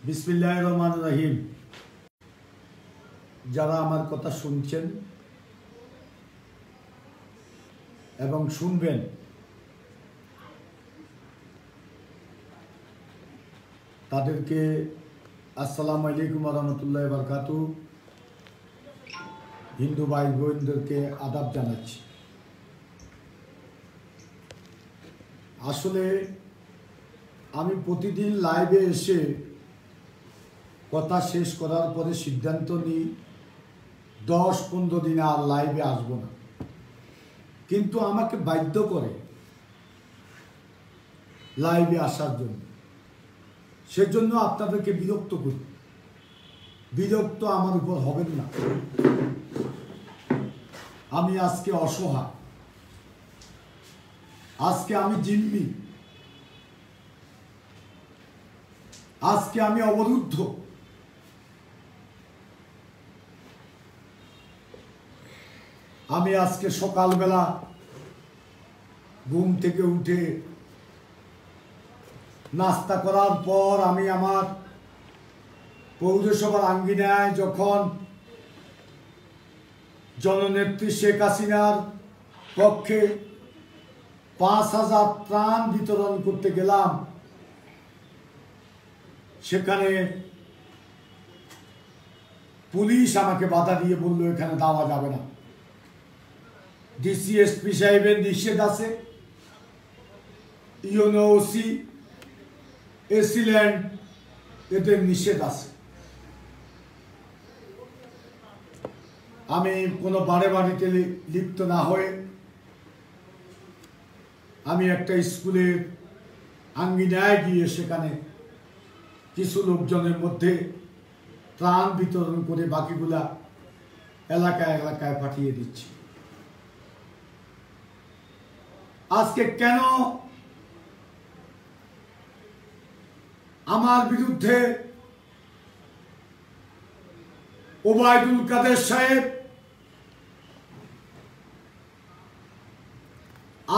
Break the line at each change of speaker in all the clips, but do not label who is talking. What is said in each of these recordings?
বিসমিল্লাহির রহমানির রহিম। যারা আমার কথা শুনছেন এবং শুনবেন, তাদেরকে আসসালামু আলাইকুম ওয়া রাহমাতুল্লাহি ওয়া বারাকাতুহু। হিন্দু ভাই বোনদেরকে আদাব জানাচ্ছি। আসলে আমি প্রতিদিন লাইভে এসে কথা শেষ করার পরে সিদ্ধান্ত নিই 10-15 দিন আর লাইভে আসব না, কিন্তু আমাকে বাধ্য করে লাইভে আসার জন্য। সেজন্য আপনাদেরকে বিরক্ত করি। বিরক্ত আমার উপর হবেন না। আমি আজকে অসহায়, আজকে আমি জিম্মি, আজকে আমি অবরুদ্ধ। আমি আজকে সকালবেলা ঘুম থেকে উঠে নাস্তা করার পর আমি আমার পৌরসভার আঙ্গিনায় যখন জননেত্রী শেখ হাসিনার পক্ষে 5000 ত্রাণ বিতরণ করতে গেলাম, সেখানে পুলিশ আমাকে বাধা দিয়ে বলল এখানে দেওয়া যাবে না। ডিসিএসপি সাহেবের নিষেধ আছে, ইউএনওসি, এসিল্যান্ড এদের নিষেধ আছে। আমি কোনো বাড়িতে লিপ্ত না হয়ে আমি একটা স্কুলের আঙ্গিনায় গিয়ে সেখানে কিছু লোকজনের মধ্যে ত্রাণ বিতরণ করে বাকিগুলা এলাকায় এলাকায় পাঠিয়ে দিচ্ছি। আজকে কেন আমার বিরুদ্ধে ওবায়দুল কাদের সাহেব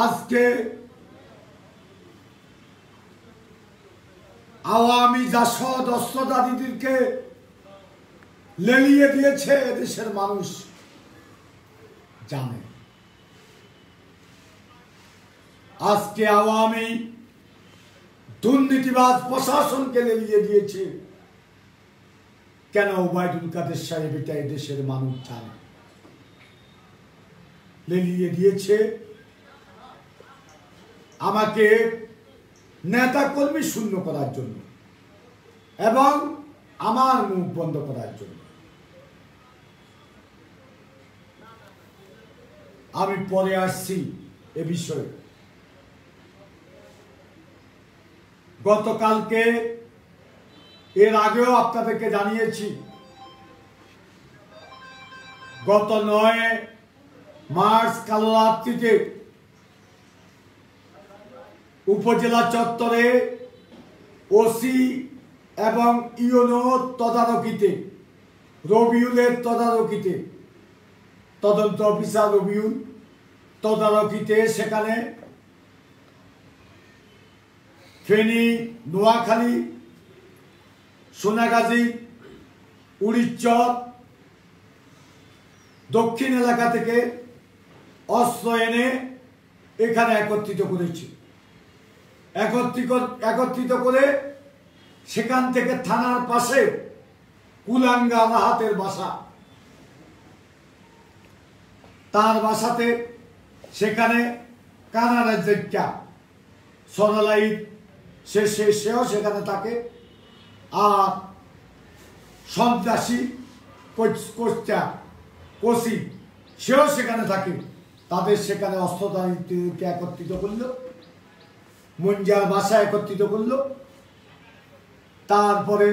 আজকে আওয়ামী জাসদ অস্ত্রধারীদেরকে লেলিয়ে দিয়েছে, দেশের মানুষ জানে। আজকে আওয়ামী দুর্নীতিবাজ প্রশাসনকে লেলিয়ে দিয়েছে। কেন ওবায়দুল কাদের সাহেব এটা দেশের মানুষ জানে। লেলিয়ে দিয়েছে আমাকে নেতা কর্মী শূন্য করার জন্য এবং আমার মুখ বন্ধ করার জন্য। আমি পরে আসছি এ বিষয়ে। গতকালকে এর আগেও আপনাদেরকে জানিয়েছি, গত 9 মার্চ কালরাত্রিতে উপজেলা চত্বরে ওসি এবং ইউনো তদারকিতে, রবিউলের তদারকিতে, তদন্ত অফিসার রবিউল তদারকিতে সেখানে ফেনী, নোয়াখালী, সোনাগাজী, উড়িচ্চর দক্ষিণ এলাকা থেকে অস্ত্র এনে এখানে একত্রিত করেছি। একত্রিত করে সেখান থেকে থানার পাশে কুলাঙ্গা রাহাতের বাসা, তার বাসাতে সেখানে কানাডার দেখা সরালাইট সেও সেখানে থাকে। আর সন্ত্রাসী কোচি সেও সেখানে থাকে। তাদের সেখানে অস্ত্রধারীদেরকে একত্রিত করল, মঞ্জার বাসা একত্রিত করল। তারপরে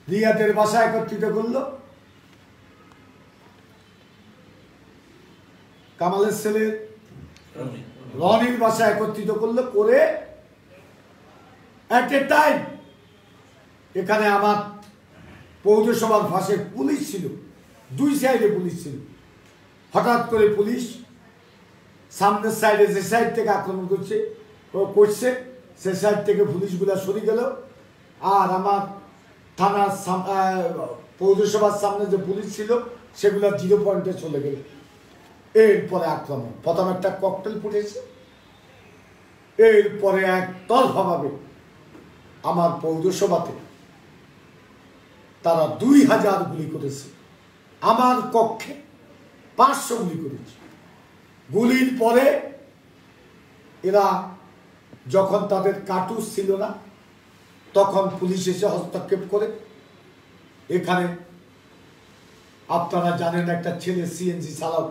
রিয়াদের বাসা একত্রিত করল, কামালের ছেলে রনির বাসা একত্রিত করলো। করে এট এ টাইম এখানে আমার পৌরসভার পাশে পুলিশ ছিল, দুই সাইডে পুলিশ ছিল। হঠাৎ করে পুলিশ সামনের সাইডে যে সাইড থেকে আক্রমণ করছে সে সাইড থেকে পুলিশগুলা সরে গেল। আর আমার থানার পৌরসভার সামনে যে পুলিশ ছিল সেগুলো 0 পয়েন্টে চলে গেল। এরপরে আক্রমণ, প্রথম একটা ককটেল ফুটেছে, এরপরে একতরফাভাবে আমার পৌরসভাতে তারা 2000 গুলি করেছে, আমার কক্ষে 500 গুলি করেছে। গুলির পরে এরা যখন তাদের কার্তুজ ছিল না তখন পুলিশ এসে হস্তক্ষেপ করে। এখানে আপনারা জানেন একটা ছেলে সিএনজি চালক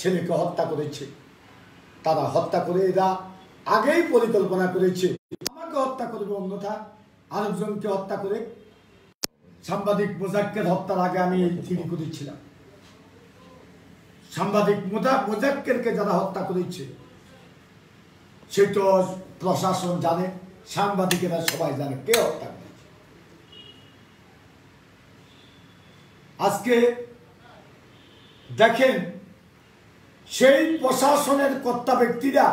ছেলেকে হত্যা করেছে। তারা হত্যা করে এরা আগেই পরিকল্পনা করেছে আমাকে হত্যা করবে, অন্যথা আরেকজনকে হত্যা করে। সাংবাদিক মোজাক্কের হত্যার আগে আমি এই থিওরি করেছিলাম। সাংবাদিক মোজাক্কেরকে যারা হত্যা করেছে সেটা প্রশাসন জানে, সাংবাদিকেরা সবাই জানে কে হত্যা করেছে। আজকে দেখেন সেই প্রশাসনের কর্তা ব্যক্তিরা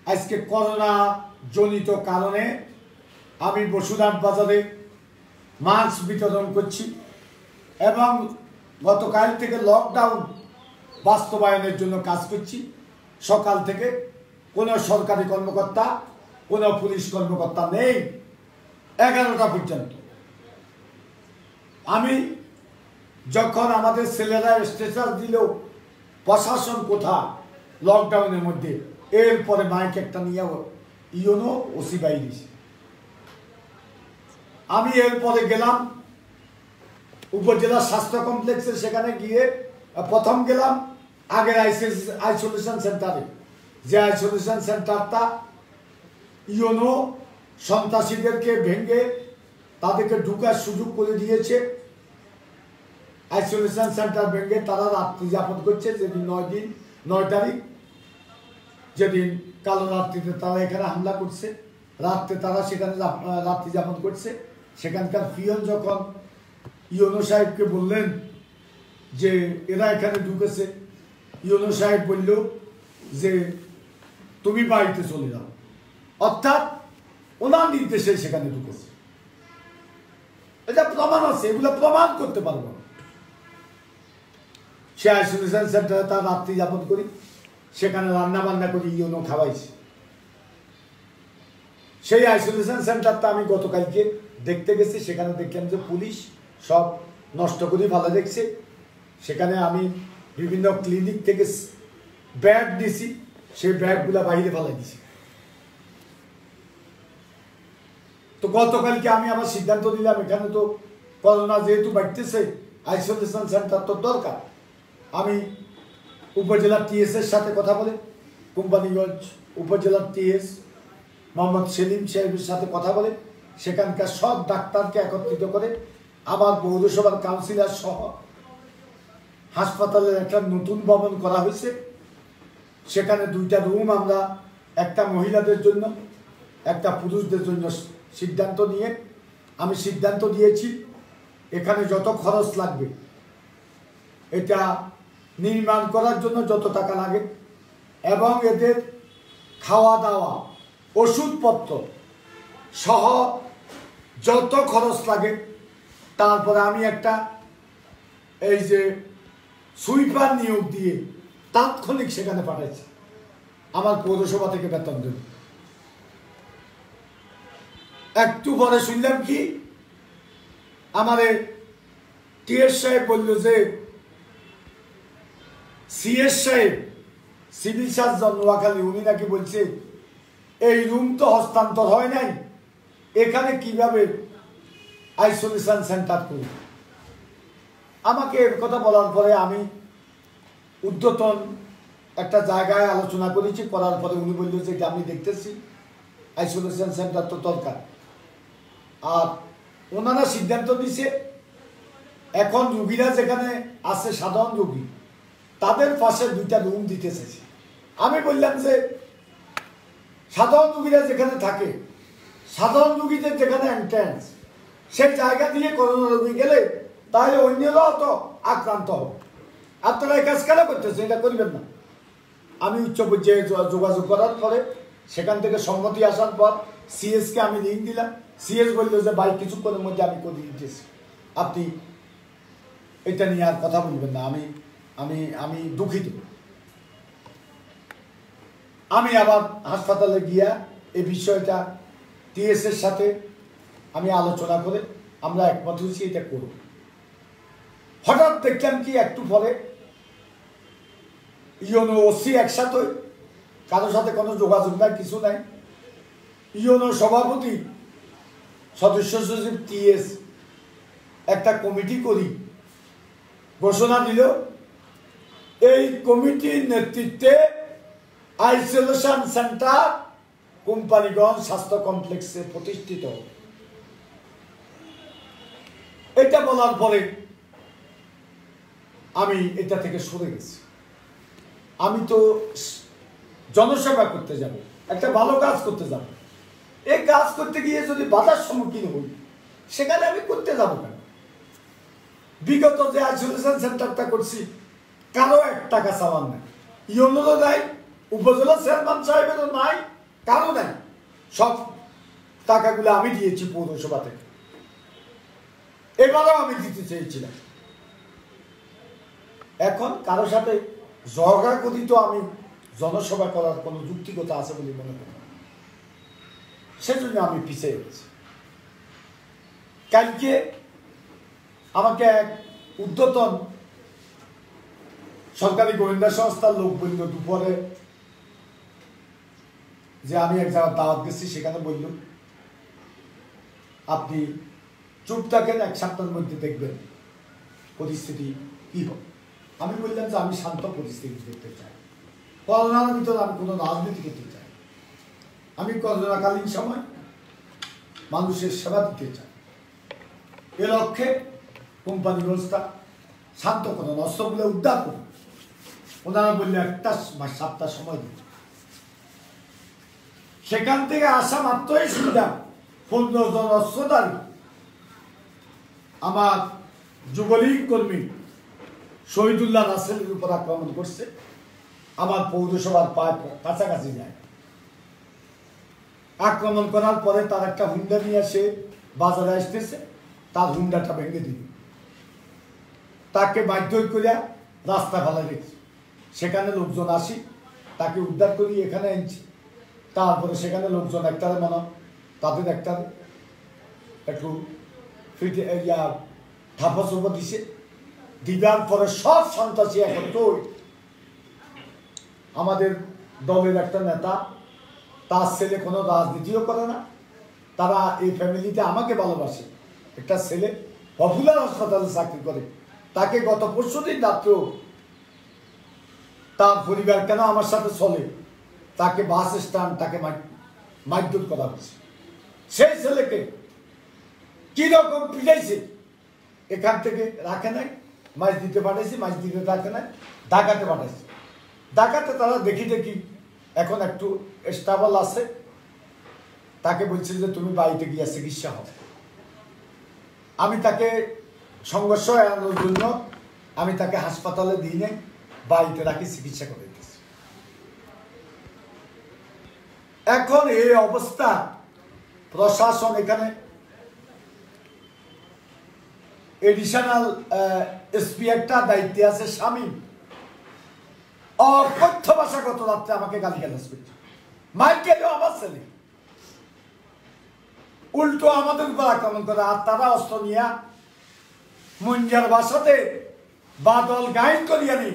আজকে করোনা জনিত কারণে আমি বসুরহাট বাজারে মাস্ক বিতরণ করছি এবং গতকাল থেকে লকডাউন বাস্তবায়নের জন্য কাজ করছি। সকাল থেকে কোনো সরকারি কর্মকর্তা, কোনো পুলিশ কর্মকর্তা নেই 11টা পর্যন্ত। আমি যখন আমাদের ছেলেরা স্টেটাস দিল প্রশাসন কোথায় লকডাউনের মধ্যে, এরপরে মাইক একটা নিয়ে ইউনো ওসি বাইরে। আমি এরপরে গেলাম উপজেলা স্বাস্থ্য কমপ্লেক্সে, সেখানে গিয়ে প্রথম গেলাম আগের আইসোলেশন সেন্টারে, যে আইসোলেশন সেন্টারটা ইউনো সন্ত্রাসীদেরকে ভেঙে তাদেরকে ঢুকার সুযোগ করে দিয়েছে। আইসোলেশন সেন্টার ভেঙে তারা রাত্রি যাপন করছে, যেদিন 9 তারিখ, যেদিন কালো রাত্রিতে তারা এখানে হামলা করছে, রাত্রে তারা সেখানে রাত্রি যাপন করছে। সেখানকার পিয়ন যখন ইউনো সাহেবকে বললেন যে এরা এখানে ঢুকেছে, ইউনো সাহেব বলল যে তুমি বাড়িতে চলে যাও, অর্থাৎ ওনার নির্দেশে সেখানে ঢুকেছে। এটা প্রমাণ আছে, এগুলো প্রমাণ করতে পারবো। সে আইসোলেশন সেন্টারে তার রাত্রি যাপন করি, সেখানে রান্না বান্না করি, ইউনো খাওয়াইছে। সেই আইসোলেশন সেন্টারটা আমি গতকালকে দেখতে গেছি, সেখানে দেখলাম যে পুলিশ সব নষ্ট করে ভালো দেখছে। সেখানে আমি বিভিন্ন ক্লিনিক থেকে ব্যাগ দিছি, সেই ব্যাগগুলা বাইরে ফেলাই দিছি। তো গতকালকে আমি আবার সিদ্ধান্ত নিলাম এখানে তো করোনা যেহেতু বাড়তেছে, আইসোলেশন সেন্টার তো দরকার। আমি উপজেলার টিএস এর সাথে কথা বলে, কোম্পানিগঞ্জ উপজেলার টিএস মোহাম্মদ সেলিম সাহেবের সাথে কথা বলে সেখানকার সব ডাক্তারকে একত্রিত করে আবার পৌরসভার কাউন্সিলর সহ হাসপাতালের একটা নতুন ভবন করা হয়েছে। সেখানে 2টা রুম আমরা, একটা মহিলাদের জন্য একটা পুরুষদের জন্য সিদ্ধান্ত নিয়ে আমি সিদ্ধান্ত দিয়েছি এখানে যত খরচ লাগবে, এটা নির্মাণ করার জন্য যত টাকা লাগে এবং এদের খাওয়া দাওয়া ওষুধপত্র সহ যত খরচ লাগে, তারপরে আমি একটা এই যে সুইপার নিয়োগ দিয়ে তাৎক্ষণিক সেখানে পাঠাইছি, আমার পৌরসভা থেকে বেতন দেবে। একটু পরে শুনলাম কি আমার টিএস সাহেব বলল যে সিএস সাহেব সিভিল সার্জন নোয়াখালী, উনি নাকি বলছে এই রুম তো হস্তান্তর হয় নাই, এখানে কিভাবে আইসোলেশন সেন্টার করব। আমাকে এর কথা বলার পরে আমি ঊর্ধ্বতন একটা জায়গায় আলোচনা করেছি, করার পরে উনি বলল যে আমি দেখতেছি আইসোলেশন সেন্টার তো দরকার। আর ওনারা সিদ্ধান্ত দিছে এখন রুগীরা যেখানে আছে সাধারণ রুগী তাদের পাশে 2টা রুম দিতে চাইছে। আমি বললাম যে সাধারণ রুগীরা যেখানে থাকে, সাধারণ রুগীদের যেখানে এন্ট্রান্স, সেই জায়গা দিয়ে করোনা রোগী গেলে তাহলে অন্যরাও তো আক্রান্ত হবে। আপনারা এই কাজ কেন করতেছেন? এটা করবেন না। আমি উচ্চ পর্যায়ে যোগাযোগ করার পরে সেখান থেকে সম্মতি আসার পর সিএসকে আমি লিঙ্ক দিলাম। সিএস বলল যে ভাই কিছুক্ষণের মধ্যে আমি করে দিতেছি, আপনি এটা নিয়ে আর কথা বলবেন না, আমি আমি আমি দুঃখিত। আমি আবার হাসপাতালে গিয়া এই বিষয়টা টিএস এর সাথে আমি আলোচনা করে আমরা একমত হয়েছি এটা করব। হঠাৎ দেখলাম কি একটু পরে ইউনো ওসি একসাথে, কারোর সাথে কোনো যোগাযোগ নাই, কিছু নাই। ইউনো সভাপতি সদস্য সচিব টিএস একটা কমিটি করি ঘোষণা দিল, এই কমিটির নেতৃত্বে আইসোলেশন সেন্টার কোম্পানিগঞ্জ স্বাস্থ্য কমপ্লেক্সে প্রতিষ্ঠিত। এটা বলার পরে আমি এটা থেকে সরে গেছি। আমি তো জনসেবা করতে যাব, একটা ভালো কাজ করতে যাব, এই কাজ করতে গিয়ে যদি বাধার সম্মুখীন হই সেখানে আমি করতে যাব কেন? বিগত যে আইসোলেশন সেন্টারটা করছি কারো 1 টাকা চাওয়ার নাই, ইউনোরও নাই, উপজেলা চেয়ারম্যান সাহেবেরও নাই, কারো নাই। সব টাকাগুলো আমি দিয়েছি পৌরসভা থেকে, এবারও আমি দিতে চেয়েছিলাম। এখন কারো সাথে ঝগড়া করি তো আমি জনসভা করার কোনো যুক্তিকতা আছে বলে মনে করি, সেজন্য আমি পিছিয়ে গেছি। কালকে আমাকে এক ঊর্ধ্বতন সরকারি গোয়েন্দা সংস্থার লোক বলল দুপুরে যে আমি এক জায়গায় দাওয়াত গেছি, সেখানে বলল আপনি চুপ থাকেন, 1 সপ্তাহের মধ্যে দেখবেন পরিস্থিতি কি হবে। আমি বললাম যে আমি শান্ত পরিস্থিতি দেখতে চাই, করোনার ভিতরে আমি কোনো রাজনীতি করতে চাই, আমি করোনাকালীন সময় মানুষের সেবা দিতে চাই, এ লক্ষ্যে কোম্পানি ব্যবস্থা শান্ত করুন, অস্ত্রগুলো উদ্ধার করুন। ওনারা বললে 1 সপ্তাহ সময় দিন। সেখান থেকে আসা মাত্রই শুনলাম 15 জন অস্ত্রধারী আমার যুবলীগ কর্মী শহীদুল্লাহ রাসেলের উপর আক্রমণ করছে, আমার পৌরসভার কাছাকাছি যায়। আক্রমণ করার পরে তার একটা হুন্ডা নিয়ে সে বাজারে আসতেছে, তার হুন্ডাটা ভেঙে দিল, তাকে বাধ্য করে রাস্তা ফেলা রেখেছে। সেখানে লোকজন আসি, তাকে উদ্ধার করি এখানে আনছি। তারপরে সেখানে লোকজন একটারে মনে তাদের একটা একটু ফিটে থাপা চোপা দিছে, দিবার পরে সব সন্ত্রাসী এখন তো আমাদের দলের একটা নেতা, তার ছেলে কোনো রাজনীতিও করে না, তারা এই ফ্যামিলিতে আমাকে ভালোবাসে। একটা ছেলে পপুলার হাসপাতালে চাকরি করে, তাকে গত 5 দিন রাত্রেও তার পরিবার কেন আমার সাথে চলে, তাকে বাস স্ট্যান্ড তাকে মারধর করা হচ্ছে। সেই ছেলেকে কি রকম পিটাইছে, এখান থেকে রাখে নাই, মাছ দিতে পাঠাইছে, মাছ দিতে রাখে নাই, ঢাকাতে পাঠাইছে। ঢাকাতে তারা দেখি এখন একটু স্টেবল আছে, তাকে বলছে যে তুমি বাড়িতে গিয়ে চিকিৎসা হবে। আমি তাকে সংঘর্ষ এড়ানোর জন্য আমি তাকে হাসপাতালে দিয়ে নেই, বাড়িতে রাখি চিকিৎসা করে দিয়েছি। এখন এই অবস্থা প্রশাসন এখানে এডিশনাল এসপি একটা দায়িত্বে আছে শামীম, অকথ্য ভাষা গত রাত্রে আমাকে গালিগালাজ করছে, মাইকেলও আমার ছেলে, উল্টো আমাদের উপর আক্রমণ করে। আর তারা অস্ত্র নিয়ে মুঞ্জার বাসাতে বাদল গাইড করিয়া নি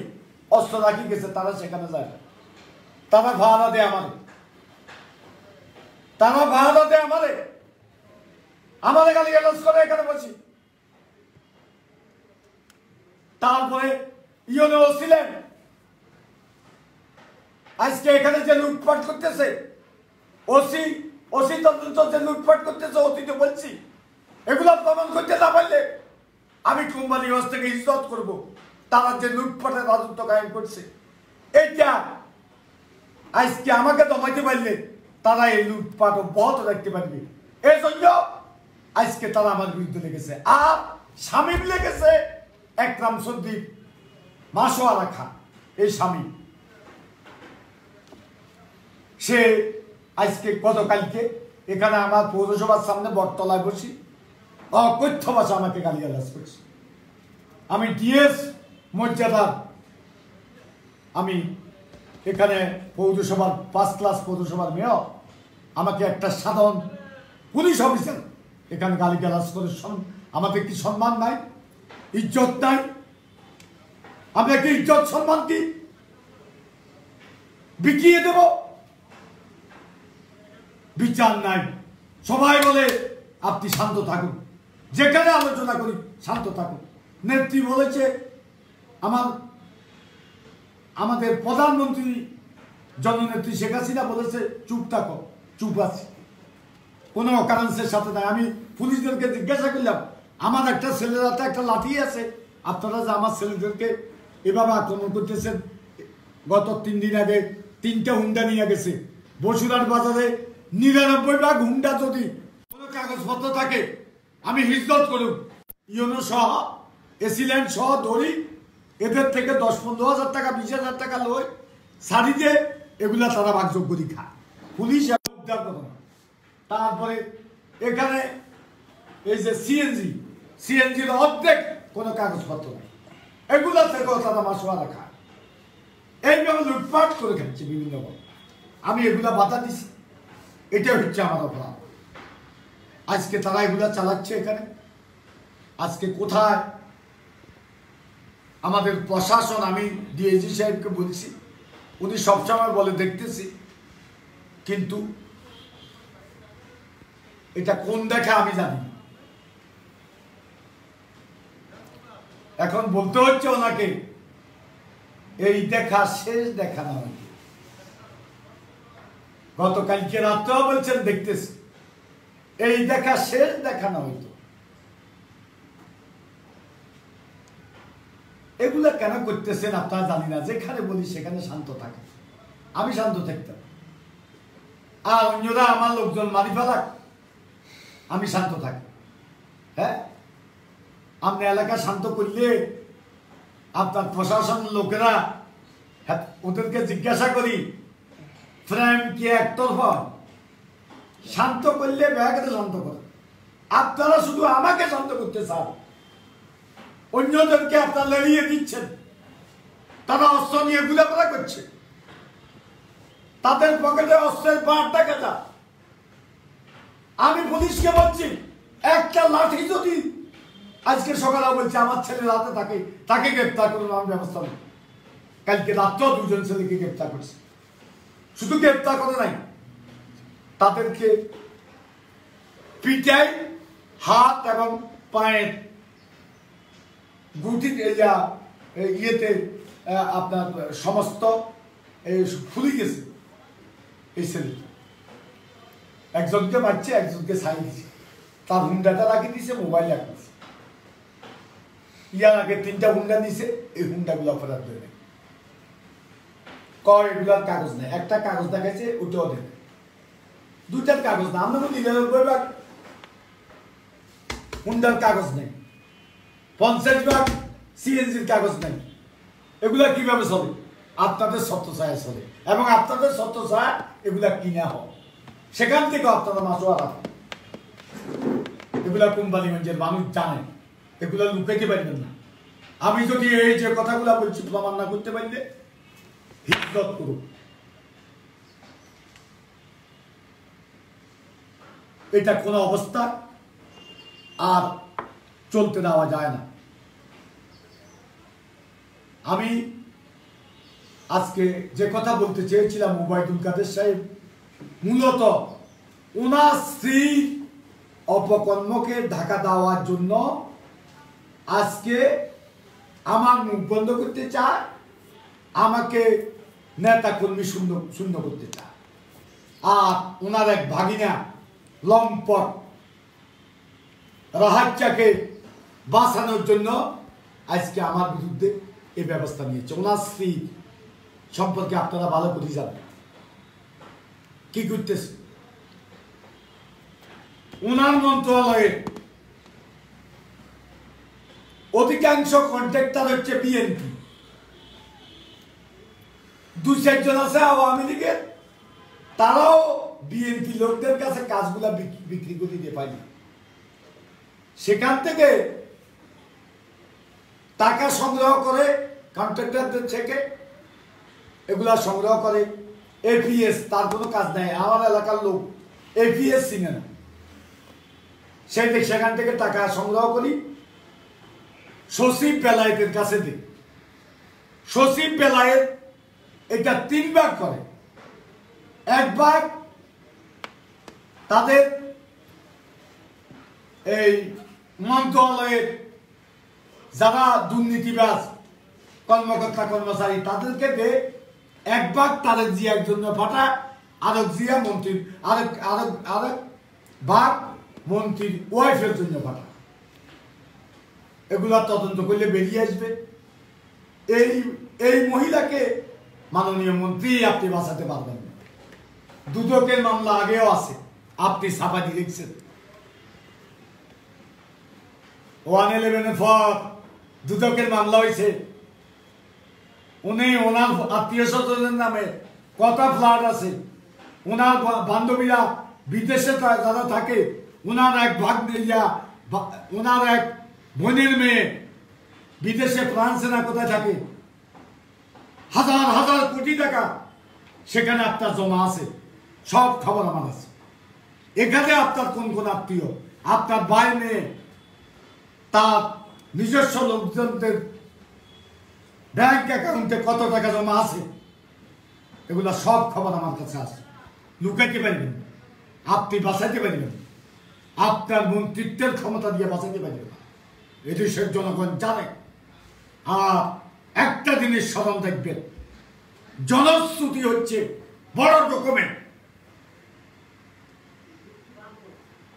অস্ত্র রাখি গেছে, তারা সেখানে যায়, তারা ভাড়া দেয় আমাদের, তারা ভাড়া দেয় আমাদের গালিগালাজ করে এখানে বসি। তারপরে ইউনো ছিলেন, আজকে এখানে যে লুটপাট করতেছে, ওসি তদন্ত যে লুটপাট করতেছে, অতীতে বলছি এগুলো প্রমাণ করতে না পারলে আমি কোম্পানিগঞ্জ থেকে ইজ্জত করব। তারা যে লুটপাটের রাজত্ব কায়েম করছে, এইটা আজকে আমাকে দমাইতে পারলে তারা এই লুটপাট অব্যাহত রাখতে পারবে। এই জন্য আজকে তারা আমার বিরুদ্ধে লেগেছে। আর শামীম লেগেছে একরাম সদ্দীপ মাসোয়া রাখা, এই শামীম সে আজকে গতকালকে এখানে আমার পৌরসভার সামনে বটতলায় বসি অকথ্য ভাষা আমাকে গালিগালাজ করছে। আমি ডিএস মর্যাদার, আমি এখানে পৌরসভার 5 ক্লাস পৌরসভার মেয়র, আমাকে একটা সাধারণ পুলিশ অফিসার এখানে গালিগালাজ করে আমাদের কি সম্মান নাই, ইজ্জত নাই? আমরা কি ইজ্জত সম্মান কি বিকিয়ে দেব? বিচার নাই। সবাই বলে আপনি শান্ত থাকুন, যেখানে আলোচনা করি শান্ত থাকুন। নেত্রী বলেছে, আমাদের প্রধানমন্ত্রী জননেত্রী শেখ হাসিনা বলেছে চুপ থাকো, চুপ আছে, কোনো অকারেন্সের সাথে নাই। আমি পুলিশদেরকে জিজ্ঞাসা করলাম, আমার একটা ছেলের হাতে একটা লাঠি আছে, আপনারা যে আমার ছেলেদেরকে এভাবে আক্রমণ করতেছেন, গত 3 দিন আগে 3টা হুন্ডা নিয়ে গেছে বসুরহাট বাজারে। 99 হুন্ডা যদি কোনো কাগজপত্র থাকে আমি হিজরত করুন, ইউনো সহ এসিল্যান্ড সহ ধরি, এদের থেকে 10-15 হাজার টাকা 20 হাজার টাকা লই সারি দিয়ে এগুলা তারা ভাগযোগ করি খায়, পুলিশ উদ্ধার করে না। তারপরে এখানে এই যে সিএনজির অর্ধেক কোনো কাগজপত্র নেই, এগুলা থেকেও তারা মাসোয়ারা খায়, এইভাবে লুটপাট করে খাচ্ছে বিভিন্নভাবে। আমি এগুলা বাধা দিছি, এটা হচ্ছে আমার অপরাধ। আজকে তারা এগুলা চালাচ্ছে এখানে। আজকে কোথায় আমাদের প্রশাসন, আমি ডিআইজি সাহেবকে বলছি, উনি সবসময় বলে দেখতেছি, কিন্তু এটা কোন দেখা আমি জানি। এখন বলতে হচ্ছে ওনাকে এই দেখা শেষ দেখা না। গতকালকে রাত্রেও বলছেন দেখতেছি, এই দেখা শেষ দেখা না হইতো। এগুলা কেন করতেছেন আপনারা জানি না। যেখানে বলি সেখানে শান্ত থাকে, আমি শান্ত থাকতাম, আর অন্যরা আমার লোকজন মারি ফেলাক, আমি শান্ত থাকি। হ্যাঁ, আপনি এলাকা শান্ত করলে আপনার প্রশাসনের লোকেরা ওদেরকে জিজ্ঞাসা করি, ফ্রেম কি একতরফা? শান্ত করলে ব্যাগকে শান্ত করে। আপনারা শুধু আমাকে শান্ত করতে চান, অন্যদেরকে আপনারা লড়িয়ে দিচ্ছেন। তারা অস্ত্র নিয়ে ঘুরাফেরা করছে, তাদের পকেটে অস্ত্রের পাহাড় দেখা যায়। আমি পুলিশকে বলছি, একটা লাঠি যদি আজকে সকালে বলছে আমার ছেলের হাতে থাকে, তাকে গ্রেপ্তার করুন, আমি ব্যবস্থা নেই। কালকে রাত্রেও 2জন ছেলেকে গ্রেপ্তার করছে। শুধু গ্রেপ্তার করে নাই, তাদেরকে পিটাই, হাত এবং পায়ের গুটি ইয়েতে আপনার সমস্ত ফুলে গেছে। এই ছেলে একজনকে মারছে, একজনকে ছাই দিচ্ছে, তার হুন্ডাটা রাখি দিছে, মোবাইল রাখিছে। ইয়ার আগে 3টা হুন্ডা দিছে, এই হুন্ডাগুলো ফেরত দেবে। কয় এগুলার কাগজ নেই, একটা কাগজ দেখাইছে, ওটাও দেবে। 2টার কাগজ না, আমরা 99 ভাগ হুন্ডার কাগজ নেই, 50 ভাগ সিএনজির কাগজ নেই। এগুলা কিভাবে চলে? আপনাদের ছত্রছায়া চলে, এবং আপনাদের ছত্রছায়া এগুলা কিনা হয়, সেখান থেকে আপনারা মাসোয়ারা। এগুলা কোম্পানিগঞ্জের মানুষ জানে, এগুলা লুকাইতে পারবেন না। আমি যদি এই যে কথাগুলা বলছি প্রমাণ না করতে পারলে হিজরত করুন। এটা কোনো অবস্থা আর চলতে দেওয়া যায় না। আমি আজকে যে কথা বলতে চেয়েছিলাম, ওবায়দুল কাদের সাহেব মূলত ওনার স্ত্রীর অপকর্মকে ঢাকা দেওয়ার জন্য আজকে আমার মুখ বন্ধ করতে চায়, আমাকে নেতা কর্মী শূন্য করতে চায়। আর ওনার এক ভাগিনা লম্পট রাহাতটাকে বাঁচানোর জন্য আজকে আমার বিরুদ্ধে এই ব্যবস্থা নিয়েছে। ওনার স্ত্রী সম্পর্কে আপনারা ভালো করে জানেন কি করতেছে। ওনার মন্ত্রণালয়ে অধিকাংশ কন্ট্রাক্টর হচ্ছে বিএনপি, 2-4 জন আছে আওয়ামী লীগের, তারাও বিএনপি লোকদের কাছে কাজগুলা বিক্রি করে দিয়ে পায়নি। সেখান থেকে টাকা সংগ্রহ করে কন্ট্রাক্টরদের থেকে এগুলা সংগ্রহ করে। এপিএস তার কোনো কাজ নাই, আমার এলাকার লোক এপিএস চিনে না, সেখান থেকে টাকা সংগ্রহ করি সচিব বেলায়েতের কাছে দিই। সচিব বেলায়েত এটা 3 ভাগ করে। এক ভাগ তাদের এই মন্ত্রণালয়ের যারা দুর্নীতিবাজ কর্মকর্তা কর্মচারী তাদেরকে দে, এক ভাগ তাদের জিয়ার জন্য পাঠা, আরেক জিয়া মন্ত্রীর আরেক ভাগ মন্ত্রীর ওয়াইফের জন্য পাঠা। এগুলা তদন্ত করলে বেরিয়ে আসবে এই মহিলাকে মাননীয় মন্ত্রী আপনি বাঁচাতে পারবেন না। দুদকের মামলা আগেও আছে, আপনি ছাপাটি দেখছেন। 111 পর দুদকের মামলা হয়েছে। উনি ওনার আত্মীয় স্বজনের নামে কত ফ্ল্যাট আছে, ওনার বান্ধবীরা বিদেশে যারা থাকে ওনার এক ভাগ ওনার এক বোনের মেয়ে বিদেশে ফ্রান্সে না কোথায় থাকে, হাজার হাজার কোটি টাকা সেখানে আপনার জমা আছে, সব খবর আমার আছে। এখানে আপনার কোন কোন আত্মীয়, আপনার ভাই মেয়ে, তার নিজস্ব লোকজনদের ব্যাংক অ্যাকাউন্টে কত টাকা জমা আছে, এগুলা সব খবর আমার কাছে আছে। লুকাইতে পারবেন, আপনি বাঁচাইতে পারবেন, আপনার মন্ত্রিত্বের ক্ষমতা দিয়ে বাঁচাইতে পারবেন না। এদেশের জনগণ জানে। আর একটা জিনিস স্মরণ দেখবেন, জনশ্রুতি হচ্ছে বড় ডকুমেন্ট।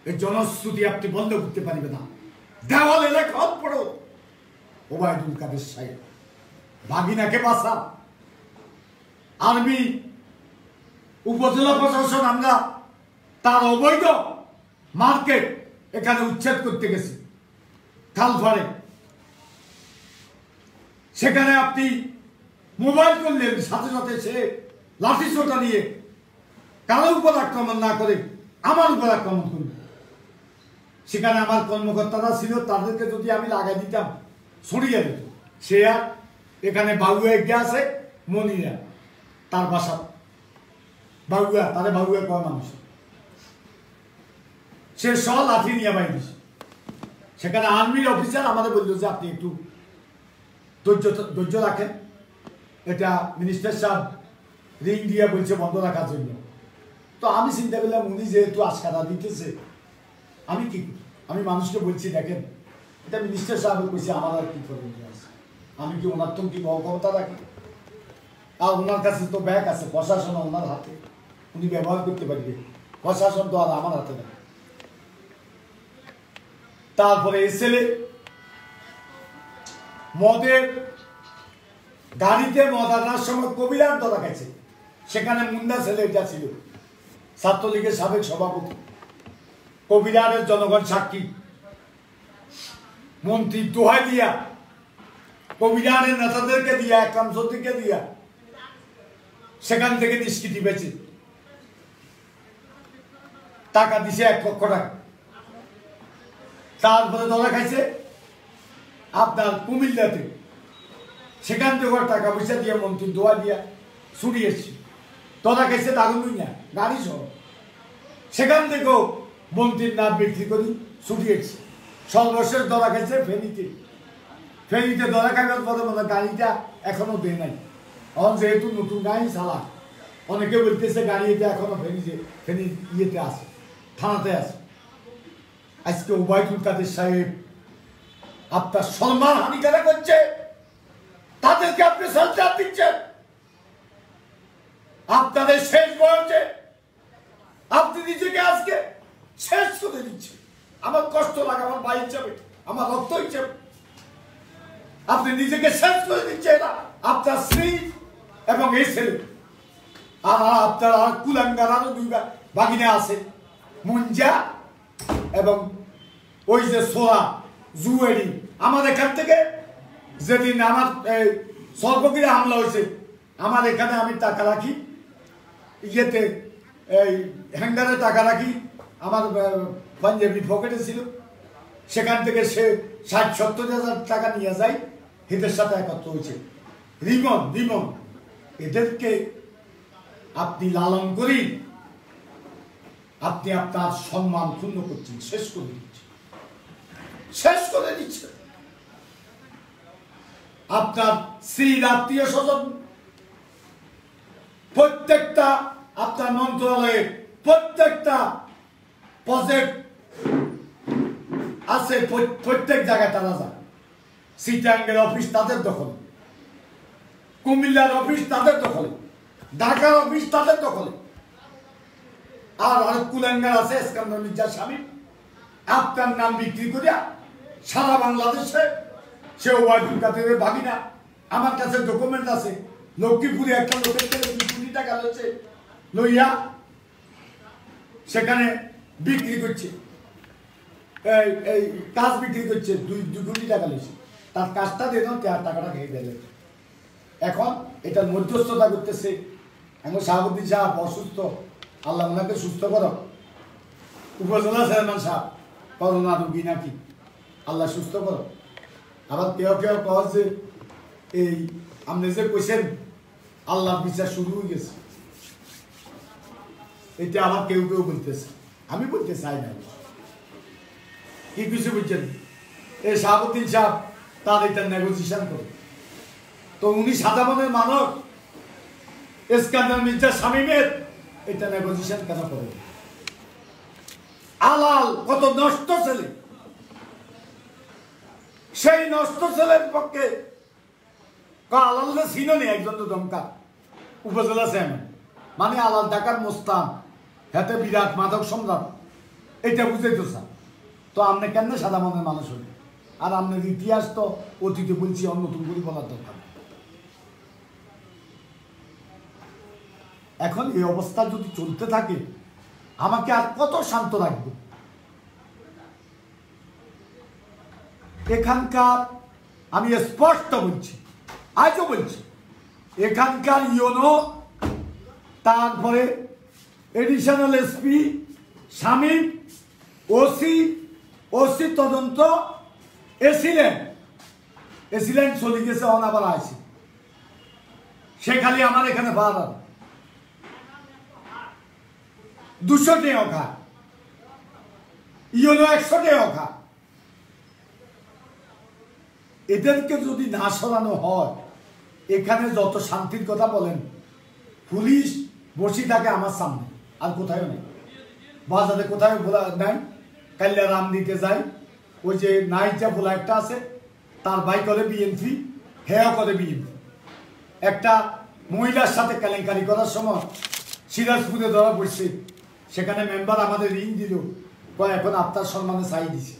এই জনশ্রুতি আপনি বন্ধ করতে পারবেন না। দেওয়ালে লেখা পড়ো, ওবায়দুল কাদের সাহেব ভাগিনাকে বাঁচা। আর্মি উপজেলা প্রশাসন আমরা তার অবৈধ মার্কেট এখানে উচ্ছেদ করতে গেছি খালফাড়ে। সেখানে আপনি মোবাইল করলেন, সাথে সাথে সে লাঠিসোঁটা নিয়ে কারোর উপর আক্রমণ না করে আমার উপর আক্রমণ করবে। সেখানে আমার কর্মকর্তারা ছিল, তাদেরকে যদি আমি লাগাই দিতাম সরিয়ে দিত। সে আর এখানে বাবুয়া এগিয়ে আছে, মনিরা তার বাসা বাবুয়া, তারে বাবুয়া কয় মানুষ, সে সব লাঠি নিয়ে বাইরে। সেখানে আর্মির অফিসার আমাদের বলল যে আপনি একটু ধৈর্য রাখেন, এটা মিনিস্টার সাহেব রিং দিয়ে বলছে বন্ধ রাখার জন্য। তো আমি চিন্তা করলাম উনি যেহেতু আশকারা দিতেছে, আমি কি আমি মানুষকে বলছি দেখেন এটা মিনিস্টার সাহেব কইছে, আমার আর কি করবেন, আমি কি ওনার তো কি ক্ষমতা রাখি? আর ওনার কাছে তো ব্যাগ আছে, প্রশাসন ওনার হাতে, উনি ব্যবহার করতে পারবে, প্রশাসন তো আর আমার হাতে নেই। তারপরে এসেলে মদের গাড়িতে মদ আনার সময় কবিরার ধরা গেছে। সেখানে মুন্ডা ছেলে এটা ছিল ছাত্রলীগের সাবেক সভাপতি, কবিরারের জনগণ সাক্ষী। মন্ত্রী দোহাই দিয়া, কবিরারের নেতাদেরকে দিয়া, একরাম চৌধুরীকে দিয়া সেখান থেকে নিষ্কৃতি পেয়েছে, টাকা দিছে 1 লক্ষ টাকা। তারপরে ধরা খাইছে আপনার কুমিল্লাতে, সেখান থেকে টাকা পয়সা দিয়ে মন্ত্রী দোয়া দিয়া ছুটি এসছে, ধরা খাইছে দারুণই না গাড়ি সহ। সেখান থেকেও মন্ত্রীর নাম বিক্রি করি ছুটি এসছে। সর্বশেষ ধরা খাইছে ফেনীতে ধরা খাইবার পরে মনে গাড়িটা এখনো দেয় নাই। এখন যেহেতু নতুন গাড়ি চালা, অনেকে বলতেছে গাড়ি এটা এখনো ফেনী ইয়েতে আছে, থানাতে আছে। আজকে ওবায়দুল কাদের সাহেব আপনার সম্মান হানি যারা করছে তাদেরকে আপনি সঞ্চার দিচ্ছেন। আপনাদের শেষ বয়সে আপনি নিজেকে আজকে শেষ করে দিচ্ছেন। আমার কষ্ট লাগে, আমার ভাই হিসাবে, আমার রক্ত হিসাবে আপনি নিজেকে শেষ করে দিচ্ছেন। আপনার স্ত্রী এবং এই ছেলে, আর আপনার কুলাঙ্গার আরো 2 বাগিনা আছে, মুঞ্জা এবং ওই যে সোয়া জুয়েরি। আমার এখান থেকে যেদিন আমার সর্বগিরা হামলা হয়েছে, আমার এখানে আমি টাকা রাখি ইয়েতে এই হ্যাঙ্গারে টাকা রাখি, আমার পাঞ্জাবি পকেটে ছিল, সেখান থেকে সে 60-70 হাজার টাকা নিয়ে যায়, এদের সাথে একত্র হয়েছে। রিমন এদেরকে আপনি লালন করি, আপনি আপনার সম্মান ক্ষুণ্ণ করছেন, শেষ করে দিচ্ছেন। আপনার স্ত্রীর আত্মীয় স্বজন প্রত্যেকটা আপনার মন্ত্রণালয়ের প্রত্যেকটা প্রজেক্ট আছে, প্রত্যেক জায়গায় তারা যায়। সিটাঙ্গের অফিস তাদের দখলে, কুমিল্লার অফিস তাদের দখলে, ঢাকার অফিস তাদের দখলে। আর কুলাঙ্গার আছে ইস্কান্দার মির্জার স্বামী, আপনার নাম বিক্রি করিয়া সারা বাংলাদেশে সে ওয়াইদুল কাদেরের ভাগিনা। আমার কাছে ডকুমেন্ট আছে, লক্ষ্মীপুরে একটা লোকের থেকে 2 কোটি টাকা লইয়া সেখানে বিক্রি করছে, এই কাজ বিক্রি করছে, 2 কোটি টাকা লইছে। তার কাজটা দিয়ে টাকাটা খেয়ে দিলে। এখন এটা মধ্যস্থতা করতেছে এখন শাহাবুদ্দিন সাহেব অসুস্থ, আল্লাহ ওনাকে সুস্থ করো। উপজেলা চেয়ারম্যান সাহেব করোনা রুগী নাকি, আল্লাহ সুস্থ করো। আবার কেউ কয় যে এই আপনি যে কইছেন আল্লাহর বিচার শুরু হয়ে গেছে, এটা আবার কেউ বলতেছে, আমি বলতে চাই না। কি কিছু বুঝছেন? এই শাহাবুদ্দিন সাহেব তার এটা নেগোসিয়েশন করে, তো উনি সাদা মনের মানব, ইস্কান্দার মির্জা শামীমের এটা নেগোসিয়েশন কেন করে? আলাল কত নষ্ট ছেলে, সেই নষ্ট ছেলের পক্ষে আলাল ছিল নেই একজন দমকা উপজেলা চেয়ারম্যান, মানে আলাল ঢাকার মোস্তান, হাতে বিরাট মাদক সম্রাট, এটা বুঝাইতো স্যার। তো আপনি কেন সাদা মনের মানুষ হলেন? আর আপনার ইতিহাস তো অতীতে বলছি, অন্য নতুন করে বলার দরকার। এখন এই অবস্থা যদি চলতে থাকে, আমাকে আর কত শান্ত রাখবে? এখানকার আমি স্পষ্ট বলছি, আজও বলছি, এখানকার ইউনো, তারপরে এডিশনাল এসপি শামীম, ওসি তদন্ত এসিলেন চলে গেছে, অনাবার আছে। সে খালি আমার এখানে ভাড়া 200 টাকা খায়, ইউনো 100 টাকা খায়। এদেরকে যদি না সরানো হয়, এখানে যত শান্তির কথা বলেন, পুলিশ বসে থাকে আমার সামনে, আর কোথায় নেই, বাজারে কোথায় বলা নাই। কাল্লা রাম দিতে যাই, ওই যে নাইজা বলা একটা আছে, তার ভাই করে বিএনপি, হেয়া করে বিএনপি। একটা মহিলার সাথে কেলেঙ্কারি করার সময় সিরাজপুরে ধরা পড়ছে, সেখানে মেম্বার আমাদের ঋণ দিল, এখন আপনার সম্মানে চাই দিছে।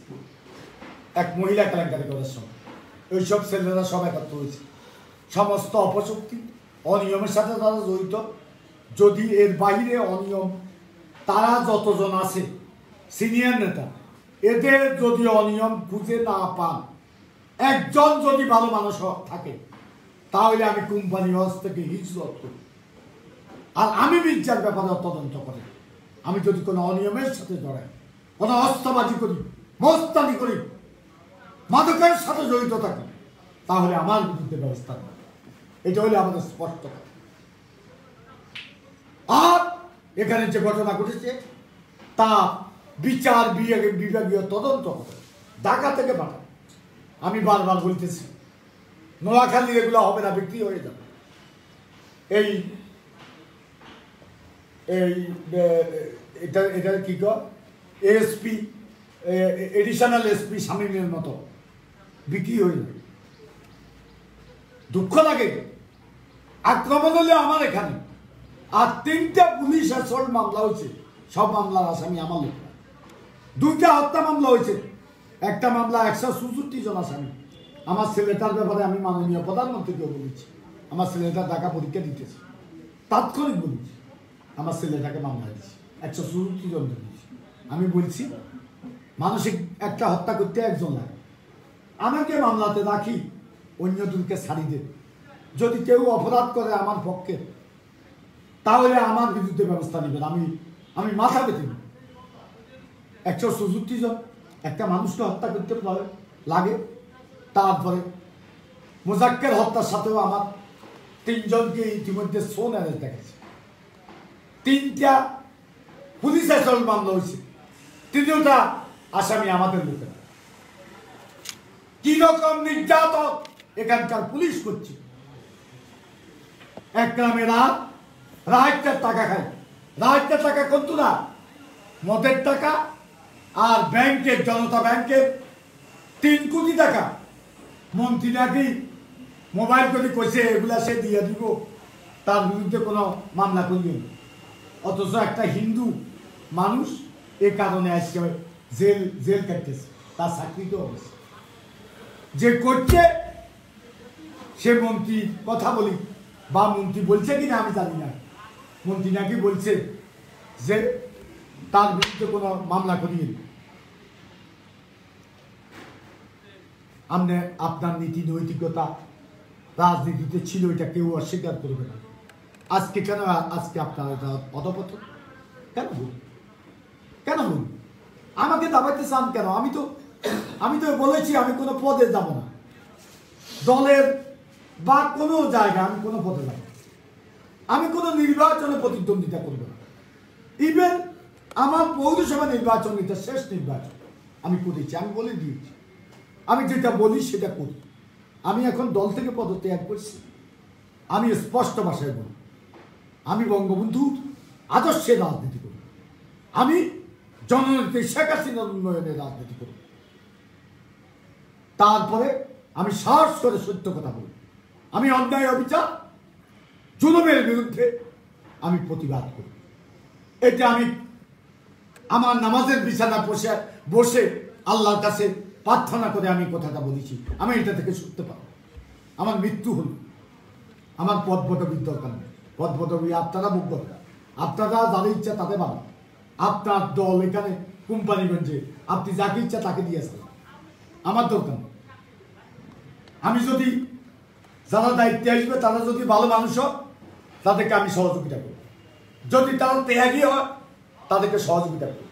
এক মহিলা কেলেঙ্কারি করার সময় ওইসব ছেলেরা সব একত্র হয়েছে, সমস্ত অপশক্তি অনিয়মের সাথে তারা জড়িত। যদি এর বাইরে অনিয়ম, তারা যতজন আছে সিনিয়র নেতা, এদের যদি অনিয়ম খুঁজে না পান, একজন যদি ভালো মানুষ থাকে, তাহলে আমি কোম্পানি হাউস থেকে হিজরত করি। আর আমি মির্জার ব্যাপারে তদন্ত করি। আমি যদি কোনো অনিয়মের সাথে জড়াই, কোনো অস্ত্রবাজি করি, মস্তানি করি, মাদকের সাথে জড়িত থাকি, তাহলে আমার বিরুদ্ধে ব্যবস্থা নেই। এটা হলে আমাদের স্পষ্ট। আর এখানে যে ঘটনা ঘটেছে তা বিচার বিভাগীয় তদন্ত হবে, ঢাকা থেকে পাঠাবে। আমি বারবার বলতেছি, নোয়াখালী এগুলো হবে না, বিক্রি হয়ে যাবে। এই এটা কি কর, এএসপি এডিশনাল এসপি শামীমের মতো বিক্রি হয়ে যাবে। দুঃখ লাগে, আক্রমণ হলে আমার এখানে। আর 3টা পুলিশ অ্যাসল্ট মামলা হয়েছে, সব মামলার আসামি আমার লোক। 2টা হত্যা মামলা হয়েছে, একটা মামলা 166 জন আসামি। আমার ছেলেটার ব্যাপারে আমি মাননীয় প্রধানমন্ত্রীকেও বলেছি, আমার ছেলেটা ঢাকা পরীক্ষা দিতেছে, তাৎক্ষণিক বলেছি আমার ছেলেটাকে মামলা দিয়েছি, 166 জন দিয়েছি। আমি বলছি মানসিক একটা হত্যা করতে একজন লাগে, আমাকে মামলাতে রাখি, অন্য দুজনকে ছাড়ি দেবে। যদি কেউ অপরাধ করে আমার পক্ষে, তাহলে আমার বিরুদ্ধে ব্যবস্থা নেবেন। আমি মাথা পেতে 164 জন একটা মানুষকে হত্যা করতে লাগে। তারপরে মোজাক্কের হত্যার সাথেও আমার 3 জনকে ইতিমধ্যে সোন অ্যারেস্ট দেখেছে। 3টা পুলিশ অ্যাসল্ট মামলা হয়েছে, 3টা আসামি আমাদের লোকেরা। কি রকম নির্যাতন এখানকার পুলিশ করছে। এক গ্রামে রাহাইটার টাকা খায়, রাহাইটার টাকা কত না মদের টাকা, আর ব্যাংকের জনতা ব্যাংকের 3 কোটি টাকা মন্ত্রী নাকি মোবাইল করে কইছে এগুলা সে দিয়ে দিব, তার বিরুদ্ধে কোনো মামলা করিবে। অথচ একটা হিন্দু মানুষ এ কারণে আজকে জেল কাটতেছে, তার চাকরি তো অবশ্যই যে করছে সে মন্ত্রী কথা বলি, বা মন্ত্রী বলছে কিনা আমি জানি না, মন্ত্রী নাকি বলছে যে তার বিরুদ্ধে কোনো মামলা করিয়ে। আপনার নীতি নৈতিকতা রাজনীতিতে ছিল, এটা কেউ অস্বীকার করবে না। আজকে কেন আজকে আপনার এটা অধপতন কেন বলুন, কেন বলুন? আমাকে দাবাইতে চান কেন? আমি তো বলেছি আমি কোনো পদে যাব না, দলের বা কোনো জায়গায় আমি কোনো পদে যাব না, আমি কোনো নির্বাচনে প্রতিদ্বন্দ্বিতা করব না। ইভেন আমার পৌরসভা নির্বাচন, এটা শেষ নির্বাচন আমি করেছি, আমি বলে দিয়েছি আমি যেটা বলি সেটা করি। আমি এখন দল থেকে পদত্যাগ করছি। আমি স্পষ্ট ভাষায় বলি আমি বঙ্গবন্ধুর আদর্শের রাজনীতি করি, আমি জননেত্রী শেখ হাসিনার উন্নয়নের রাজনীতি করি। তারপরে আমি সাহস করে সত্য কথা বলি, আমি অন্যায় অবিচার জুলুমের বিরুদ্ধে আমি প্রতিবাদ করি। এটা আমি আমার নামাজের বিছানা বসে আল্লাহর কাছে প্রার্থনা করে আমি কথাটা বলেছি, আমি এটা থেকে সরতে পারব। আমার মৃত্যু হল, আমার পদপদবীর দরকার নেই। পদপদবী আপনারা মুখ দরকার, আপনারা যাদের ইচ্ছা তাতে পাবেন। আপনার দল এখানে কোম্পানিগঞ্জে আপনি যাকে ইচ্ছা তাকে দিয়েছেন, আমার দরকার নেই। আমি যদি যারা দায়িত্বে আসবে তারা যদি ভালো মানুষ হয় তাদেরকে আমি সহযোগিতা করব, যদি তারা ত্যাগী হয় তাদেরকে সহযোগিতা করব।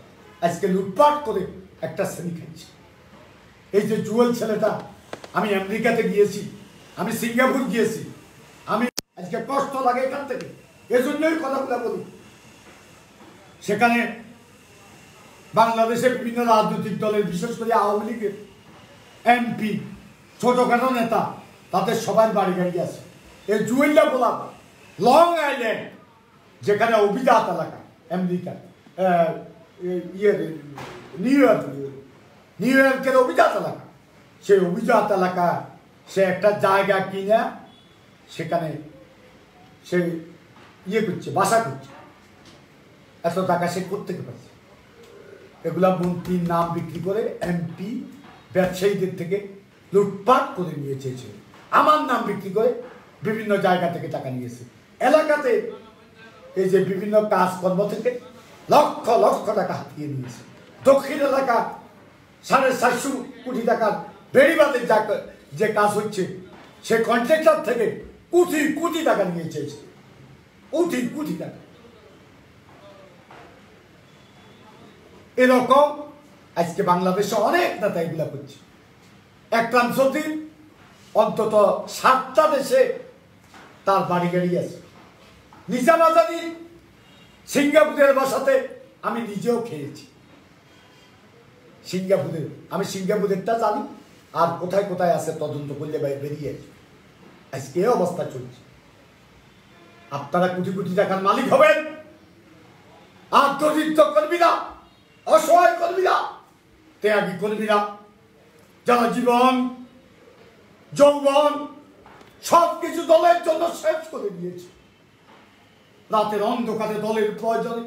আজকে লুটপাট করে একটা শ্রেণী খাইছে। এই যে জুয়েল ছেলেটা, আমি আমেরিকাতে গিয়েছি, আমি সিঙ্গাপুর গিয়েছি, আমি আজকে কষ্ট লাগে এখান থেকে, এজন্যই কথাগুলো বলি। সেখানে বাংলাদেশের বিভিন্ন রাজনৈতিক দলের, বিশেষ করে আওয়ামী লীগের এমপি, ছোটখাটো নেতা, তাদের সবার বাড়ি গাড়ি আছে। এই জুয়েলটা বলা লং আইল্যান্ড, যেখানে অভিজাত এলাকা আমেরিকা, নিউ ইয়র্কের অভিজাত এলাকা, সেই অভিজাত এলাকা সে একটা জায়গা কিনে সেখানে সে করছে, বাসা করছে। এত টাকা সে কোত্থেকে পাচ্ছে? এগুলা মন্ত্রীর নাম বিক্রি করে এমপি ব্যবসায়ীদের থেকে লুটপাট করে নিয়ে চেয়েছে, আমার নাম বিক্রি করে বিভিন্ন জায়গা থেকে টাকা নিয়েছে। এলাকাতে এই যে বিভিন্ন কাজকর্ম থেকে লক্ষ লক্ষ টাকা হাতিয়ে নিয়েছে। দক্ষিণ এলাকা 450 কোটি টাকার বেড়িবাঁধের যে কাজ হচ্ছে, সে কন্ট্রাক্টর থেকে কোটি কোটি টাকা নিয়ে চেয়েছে, কোটি কোটি টাকা। এরকম আজকে বাংলাদেশে অনেক নেতা এগুলা করছে। একরাম চৌধুরী অন্তত 7টা দেশে তার বাড়ি গাড়ি আছে। নিজাম আজাদি সিঙ্গাপুরের বাসাতে আমি নিজেও খেয়েছি। সিঙ্গাপুরের, আমি সিঙ্গাপুরেরটা জানি, আর কোথায় কোথায় আছে তদন্ত করলে বেরিয়ে আসবে। আজকে এই অবস্থা চলছে। আপনারা কোটি কোটি টাকার মালিক হবেন, আর দরিদ্র কর্মীরা, অসহায় কর্মীরা, ত্যাগী কর্মীরা, যারা জীবন যৌবন সবকিছু দলের জন্য শেষ করে দিয়েছে, রাতের অন্ধকারে দলের প্রয়োজনে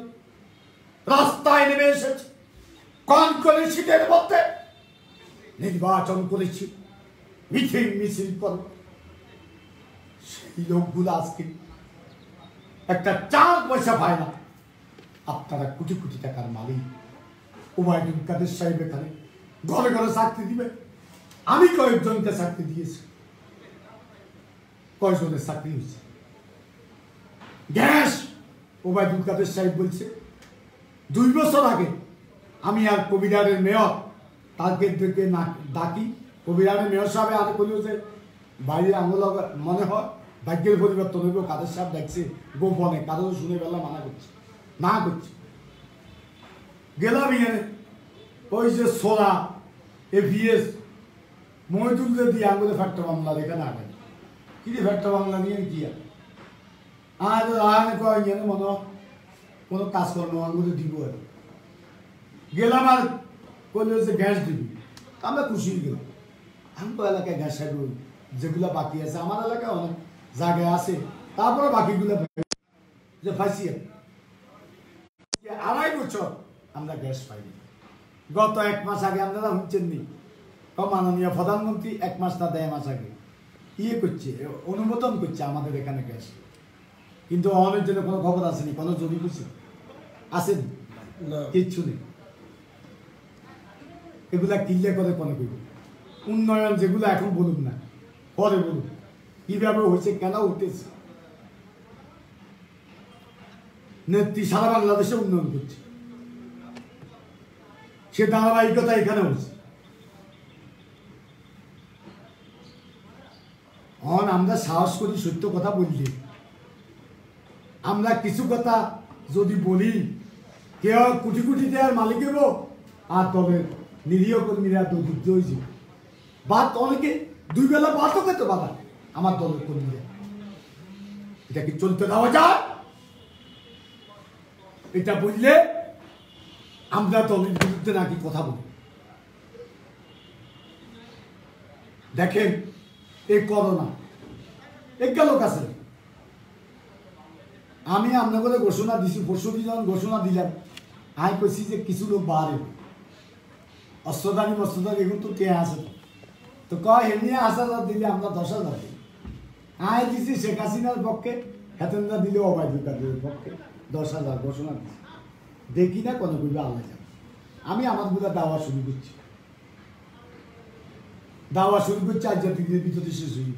রাস্তায় নেমে এসেছে, কনকনে শীতের মধ্যে নির্বাচন করেছি, মিছিল মিছিল করে। সেই লোকগুলো আজকে একটা 4 পয়সা পায় না। আপনারা কোটি কোটি টাকার মালিক। ওবায়দুল কাদের সাহেব এখানে ঘরে ঘরে চাকরি দিবে। আমি কয়েকজনকে চাকরি দিয়েছি, কয়েকজনের চাকরি হয়েছে। গ্যাস ওবায়দুল কাদের সাহেব বলছে 2 বছর আগে আমি আর কবিরারের মেয়র তাদেরকে ডাকি কবিরারের মেয়র সাহেব আরে বলল যে বাইরে আঙুল মনে হয় ভাগ্যের পরিবর্তন হইব কাদের সাহেব দেখছে গোপনে কারো শুনে বেলা মানা করছে না করছে গেলাম এখানে ওই যে সোলা এভিএস মহিদুলকে দিয়ে আঙুলে ফ্যাক্টর মামলা এখানে আগে কি রে ফ্যাক্টর মামলা নিয়ে কি আর কয় মনে কোনো কাজকর্ম আঙুলে দিব আর গেলাম আর বললো যে গ্যাস দিবি আমরা খুশি গেলাম আমি তো এলাকায় গ্যাস যেগুলো বাকি আছে আমার এলাকায় অনেক জায়গায় আছে তারপরে বাকিগুলো যে ফাঁসি 2.5 বছর আমরা গ্যাস পাইনি গত 1 মাস আগে আপনারা শুনছেন নি মাননীয় প্রধানমন্ত্রী 1 মাস না 1.5 মাস আগে করছে অনুমোদন করছে আমাদের এখানে গ্যাস কিন্তু অনেক জন্য কোনো খবর আসেনি কোনো জমি খুশি আসেনি কিচ্ছু নেই এগুলা কিনলে করে কোনো কিছু উন্নয়ন যেগুলো এখন বলুন না পরে বলুন কিভাবে হয়েছে কেন উঠেছে নেত্রী সারা বাংলাদেশে উন্নয়ন করছে সে ধারাবাহিকতা এখানে হচ্ছে আমরা সাহস করি সত্য কথা বললি আমরা কিছু কথা যদি বলি কেউ কোটি কোটি টাকার মালিক হবো আর তবে নিরীহ কর্মীরা দরিদ্র হয়েছে ভাত অনেকে 2 বেলা ভাতও খেতে পারে আমার দলের কর্মীরা এটা কি চলতে দেওয়া যায় এটা বললে আমরা দলের বিরুদ্ধে নাকি কথা বলি দেখেন এই করোনা এক লোক আছে আমি আপনাকে ঘোষণা দিছি পরশুদিন যখন ঘোষণা দিলাম আমি কইছি যে কিছু লোক বাহারে অস্ত্রদানি মস্ত্রদানি এগুলো তো কে আছে তো কয় এমনি 8,000 দিলে আমরা 10,000 দিই আমি দিছি শেখ হাসিনার পক্ষে হেতেন্দা দিলে অবায়দুল কাদেরের পক্ষে 10,000 ঘোষণা দিচ্ছি দেখি না কোনো কইবে আল্লাহ জানে আমি আমার গুলা দাওয়া শুরু করছি আজ জাতিদের ভিতরে শেষ হই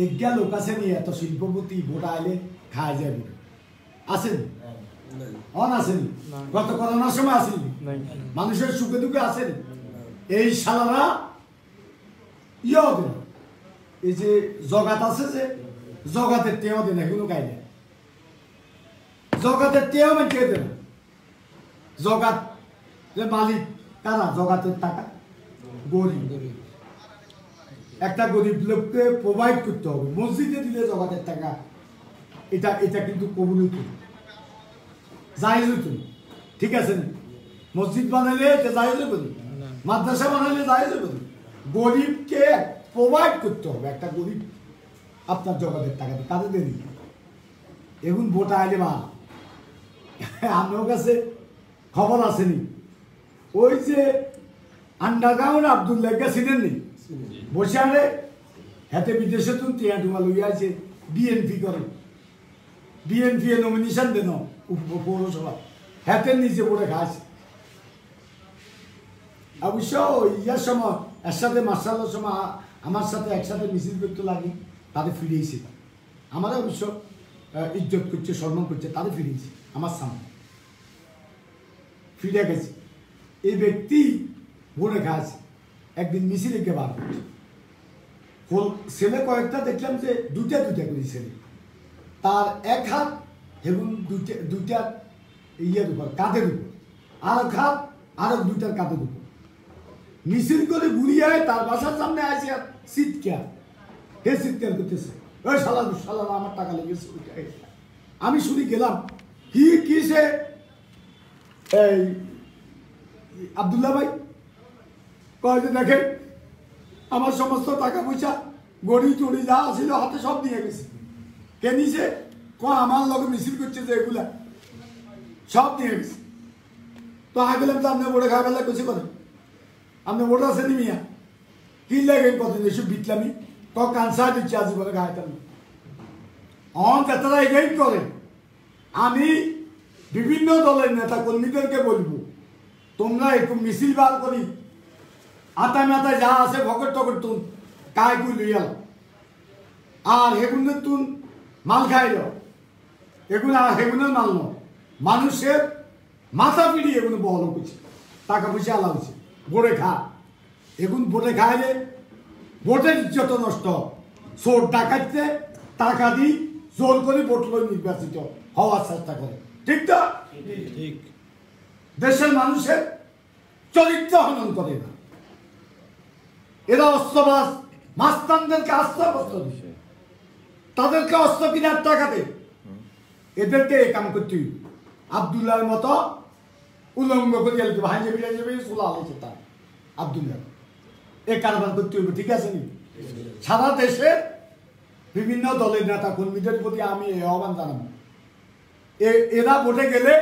এগিয়া লোক আছে নি এত শিল্পপতি ভোট আইলে খাওয়া যায় আসেন অন আসেন গত করোনার সময় আসেন মানুষের সুখে দুঃখে আসেন এই সালারা দেন এই যে জগাত আছে যে জগাতের টেও দেন এগুলো খাইলে জগাতের টেও মেটে দেন জগাত যে মালিক কারা জগাতের টাকা গরিব একটা গরিব লোককে প্রোভাইড করতে হবে মসজিদে দিলে জগাতের টাকা এটা কিন্তু কবুল হইত জায়েজ হইত ঠিক আছে মসজিদ বানাইলে এটা জায়েজ হবে মাদ্রাসা বানাইলে জায়েজ হবে গরিবকে প্রোভাইড করতে হবে একটা গরিব আপনার জগতের টাকা কাদের দেন এখন ভোট আইলে মা আমার কাছে খবর আসেনি ওই যে আন্ডারগ্রাউন্ড আব্দুল্লাহ ছিলেন নি বসে আনে হাতে বিদেশে তুমি টিয়া টুমা লইয়া আছে বিএনপি করে বিএনপি নমিনেশন দেন পৌরসভা হাতে নিচে পড়ে খাচ্ছে অবশ্য ইয়ার সময় এর সাথে মার্শালের সময় আমার সাথে একসাথে মিছিল করতে লাগে তাদের ফিরিয়েছে আমার অবশ্য ইজ্জত করছে সম্মান করছে তাদের ফিরিয়েছে আমার সামনে ফিরে গেছে এই ব্যক্তি ভোটে খাচ্ছে একদিন মিছিলে কে বার করছে ছেলে কয়েকটা দেখলাম যে দুইটা করে ছেলে তার এক হাত এবং দুইটা ইয়ের উপর কাঁধের উপর আর এক হাত আরো দুইটার কাঁধের উপর মিছিল করে ঘুরিয়ে তার বাসার সামনে আসে আর চিৎকার হে চিৎকার করতেছে ওই শালা আমার টাকা লেগেছে আমি শুনি গেলাম কি সে এই আব্দুল্লাহ ভাই কয় যে দেখেন আমার সমস্ত টাকা পয়সা গড়ি টড়ি যা ছিল হাতে সব নিয়ে গেছে কে নিছে আমার লগে মিছিল করছে যে এগুলা সব নিয়ে গেছে তো আগে গেলাম তো আপনি বোর্ডে খাওয়া বেলা কিছু করে আপনি বোর্ড আছে নি মিয়া কি লাগে কত এসব বিটলামি কানসা দিচ্ছে আজীবনে গাইতাম তারা এগেইন করে আমি বিভিন্ন দলের নেতা কর্মীদেরকে বলবো তোমরা একটু মিছিল বার করি আতায় মাথায় যা আছে ভকট টকট তুন কায় কুই লইয়াল আর হেগুন তুন মাল খাইল এগুলো এগুলো মানল মানুষের মাথা পিড়িয়ে এগুলো বহল করছে টাকা পয়সা আলা হচ্ছে ভোটে খা এগুন ভোটে খাইলে ভোটের ইজ্জত নষ্ট চোর ডাকাইতে টাকা দিই জোর করে ভোট লই নির্বাচিত হওয়ার চেষ্টা করে ঠিক তো
ঠিক
দেশের মানুষের চরিত্র হনন করে না এরা অস্ত্রবাজ মাস্তানদেরকে অস্ত্র দিছে তাদেরকে অস্ত্র কিনার টাকা দেয় এদেরকে এই কাম করতে হইব আব্দুল্লাহর মতো উলঙ্গ করে গেল ভাইজে বিরাজে চুলা হয়েছে তার আব্দুল্লাহ এই কারবার করতে হইব ঠিক আছে নি সারা দেশে বিভিন্ন দলের নেতা কর্মীদের প্রতি আমি এই আহ্বান জানাবো এরা ভোটে গেলে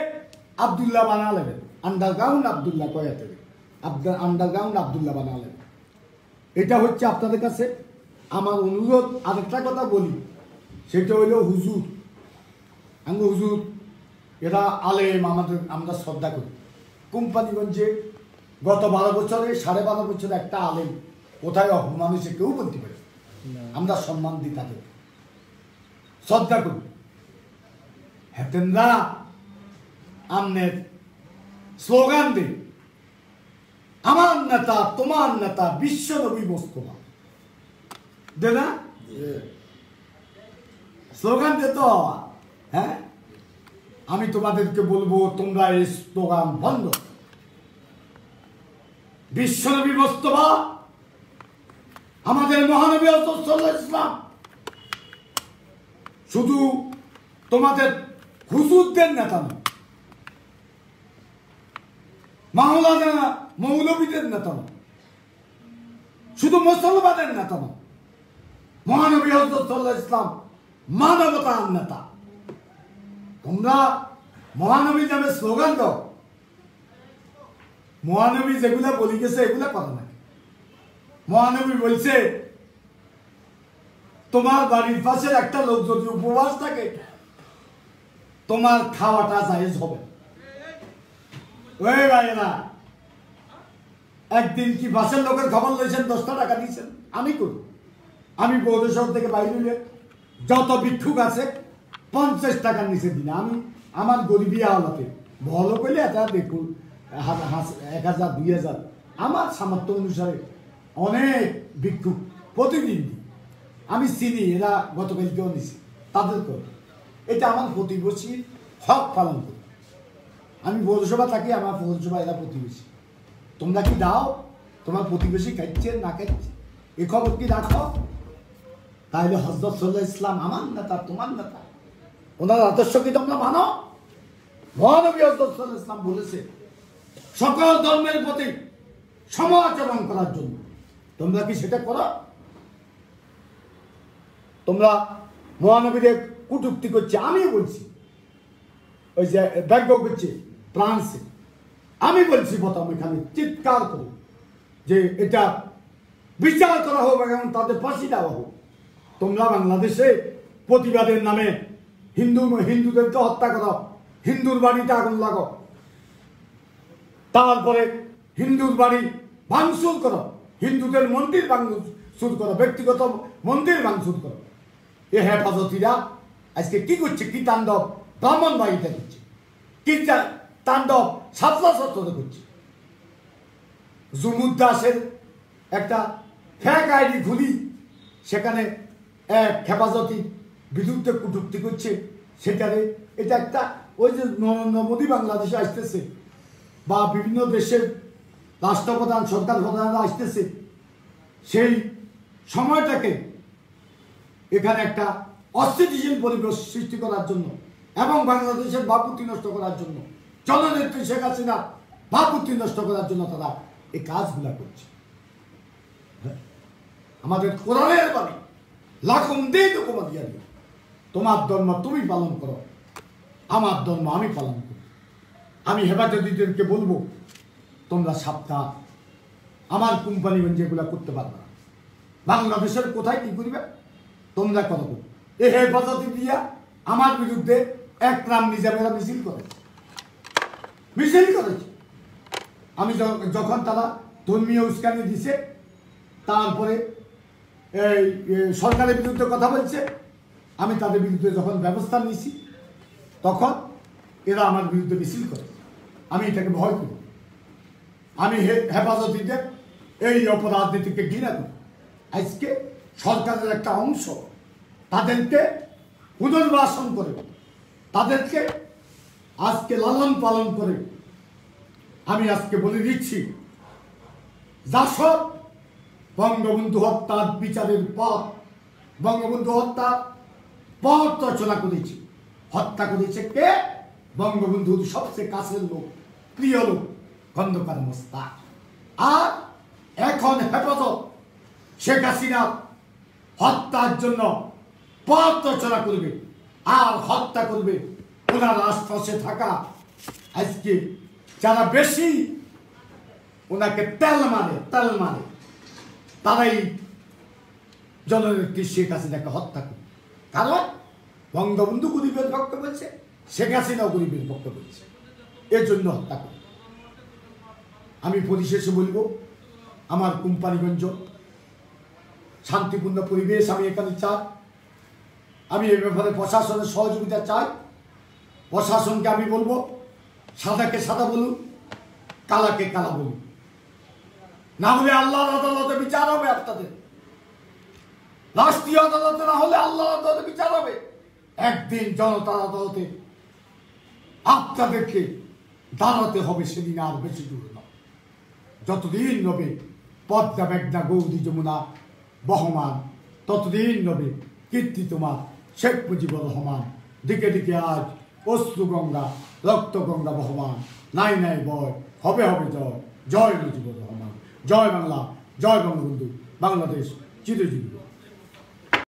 আব্দুল্লাহ বানা নেবেন আন্ডারগ্রাউন্ড আব্দুল্লাহ কয়াতে আন্ডারগ্রাউন্ড আব্দুল্লাহ বানা নেবেন এটা হচ্ছে আপনাদের কাছে আমার অনুরোধ। আরেকটা কথা বলি সেটা হইল হুজুর আমরা হুজুর এরা আলেম আমাদের আমরা শ্রদ্ধা করি কোম্পানিগঞ্জে গত 12 বছরে 12.5 বছরে একটা আলেম কোথায় অপমানুষে কেউ বলতে পারে আমরা সম্মান দিই তাদের শ্রদ্ধা করি হেতেনরা আমনের স্লোগান দিই আমার নেতা তোমার নেতা বিশ্ব নবী মোস্তফা দে না স্লোগান দে তো হ্যাঁ আমি তোমাদেরকে বলবো তোমরা এই স্লোগান বন্ধ বিশ্ব নবী মোস্তফা আমাদের মহানবী সাল্লাল্লাহু আলাইহি ইসলাম শুধু তোমাদের হুজুরদের নেতা নয় মাওলানা মৌলবীদের নেতা নয় শুধু মুসলমানের নেতা নয় মহানবী সাল্লাল্লাহু আলাইহি ইসলাম মানবতার নেতা তোমরা মহানবী নামে স্লোগান দাও মহানবী যেগুলা বলি গেছে এগুলা করে না মহানবী বলছে তোমার বাড়ির পাশের একটা লোক যদি উপবাস থাকে তোমার খাওয়াটা জায়েজ হবে ওই ভাইরা একদিন কি বাসের লোকের খবর লইছেন 10 টাকা দিয়েছেন আমি করি আমি বৌদ্ধশহর থেকে বাইরে হইলে যত ভিক্ষুক আছে 50 টাকার নিচে দিন আমি আমার গরিবী আওলাতে ভালো করলে এটা দেখুন 1000 2000 আমার সামর্থ্য অনুসারে অনেক ভিক্ষুক প্রতিদিন দিই আমি চিনি এরা গতকালকেও নিছি তাদের করে এটা আমার প্রতিবেশীর হক পালন করি আমি পৌরসভা থাকি আমার পৌরসভা এরা প্রতিবেশী তোমরা কি দাও তোমার প্রতিবেশী খাইছে না খাইছে এ খবর কি রাখো তাহলে হযরত সাল্লাল্লাহু আলাইহি ইসলাম আমার নেতা তোমার নেতা ওনার আদর্শ কি তোমরা মানো মহানবী হযরত সাল্লাল্লাহু আলাইহি ইসলাম বলেছে সকল ধর্মের প্রতি সমাচরণ করার জন্য তোমরা কি সেটা করো তোমরা মহানবীদের কুটুক্তি করছে আমিও বলছি ওই যে ব্যঙ্গ করছে ফ্রান্সে আমি বলছি প্রথম এখানে চিৎকার করে যে এটা বিচার করা হোক এবং তাদের ফাঁসি দেওয়া হোক তোমরা বাংলাদেশে প্রতিবাদের নামে হিন্দুদেরকে হত্যা করো হিন্দুর বাড়িতে আগুন লাগো তারপরে হিন্দুর বাড়ি ভাঙচুর করো হিন্দুদের মন্দির ভাঙচুর করো ব্যক্তিগত মন্দির ভাঙচুর করো এ হেফাজতিরা আজকে কি করছে কি তাণ্ডব ব্রাহ্মণ বাড়িতে করছে কি তাণ্ডব সাতলা সত্তরে করছে জুমুদ দাসের একটা ফ্যাক আইডি খুলি সেখানে এক হেফাজতি বিরুদ্ধে কটূক্তি করছে সেটারে এটা একটা ওই যে নরেন্দ্র মোদী বাংলাদেশে আসতেছে বা বিভিন্ন দেশের রাষ্ট্রপ্রধান সরকার প্রধানরা আসতেছে সেই সময়টাকে এখানে একটা অস্থিতিশীল পরিবেশ সৃষ্টি করার জন্য এবং বাংলাদেশের ভাবমূর্তি নষ্ট করার জন্য জননেত্রী শেখ হাসিনা ভাবমূর্তি নষ্ট করার জন্য তারা এই কাজগুলা করছে আমাদের কোরআনের বাণী লাখুম দীনুকুম ওয়ালিয়া দীন তোমার ধর্ম তুমি পালন করো আমার ধর্ম আমি পালন করি আমি হেফাজতিদেরকে বলবো তোমরা সাবধান আমার কোম্পানিগঞ্জ এগুলা করতে পারবে না বাংলাদেশের কোথায় কি করবে তোমরা করো এই হেফাজতি দিয়া আমার বিরুদ্ধে এক রাম নিজামেরা মিছিল করেছে আমি যখন তারা ধর্মীয় উস্কানি দিছে তারপরে এই সরকারের বিরুদ্ধে কথা বলছে আমি তাদের বিরুদ্ধে যখন ব্যবস্থা নিয়েছি তখন এরা আমার বিরুদ্ধে মিছিল করে। আমি এটাকে ভয় করি। আমি হেফাজতিদের এই অপরাজনীতিকে ঘৃণা করি। আজকে সরকারের একটা অংশ তাদেরকে পুনর্বাসন করে, তাদেরকে আজকে লালন পালন করে। আমি আজকে বলে দিচ্ছি, জাসদ বঙ্গবন্ধু হত্যার বিচারের পর, বঙ্গবন্ধু হত্যার পর রচনা করেছে। হত্যা করেছে কে? বঙ্গবন্ধুর সবচেয়ে কাছের লোক, প্রিয় লোক খন্দকার মোশতাক। আর এখন হেফাজত শেখ হাসিনা হত্যার জন্য পথ রচনা করবে আর হত্যা করবে ওনার আশপাশে থাকা আজকে যারা বেশি ওনাকে তেল মারে তারাই জননেত্রী শেখ হাসিনাকে হত্যা করবে। কারণ বঙ্গবন্ধু গরিবের পক্ষে বলছে, শেখ হাসিনাও গরিবের পক্ষে বলছে, এর জন্য হত্যা করবে। আমি পরিশেষে বলবো, আমার কোম্পানিগঞ্জ শান্তিপূর্ণ পরিবেশ আমি এখানে চাই। আমি এ ব্যাপারে প্রশাসনের সহযোগিতা চাই। প্রশাসনকে আমি বলবো, সাদাকে সাদা বলুন, কালাকে কালা বলুন, না হলে আল্লাহর আদালতে বিচার হবে। আপনাদের রাষ্ট্রীয় আদালতে না হলে আল্লাহর আদালতে বিচার হবে। একদিন জনতার আদালতে আপনাদেরকে দাঁড়াতে হবে, সেদিন আর বেশি দূর নয়। যতদিন নবে পদ্মা মেঘনা গৌরী যমুনা বহমান, ততদিন নবে কীর্তি তোমার শেখ মুজিবুর রহমান। দিকে দিকে আজ অশ্রু গঙ্গা, রক্ত গঙ্গা বহমান। নাই নাই বয়, হবে হবে জয়। জয় মুজিবুর রহমান। জয় বাংলা, জয় বঙ্গবন্ধু। বাংলাদেশ চিরজীবী।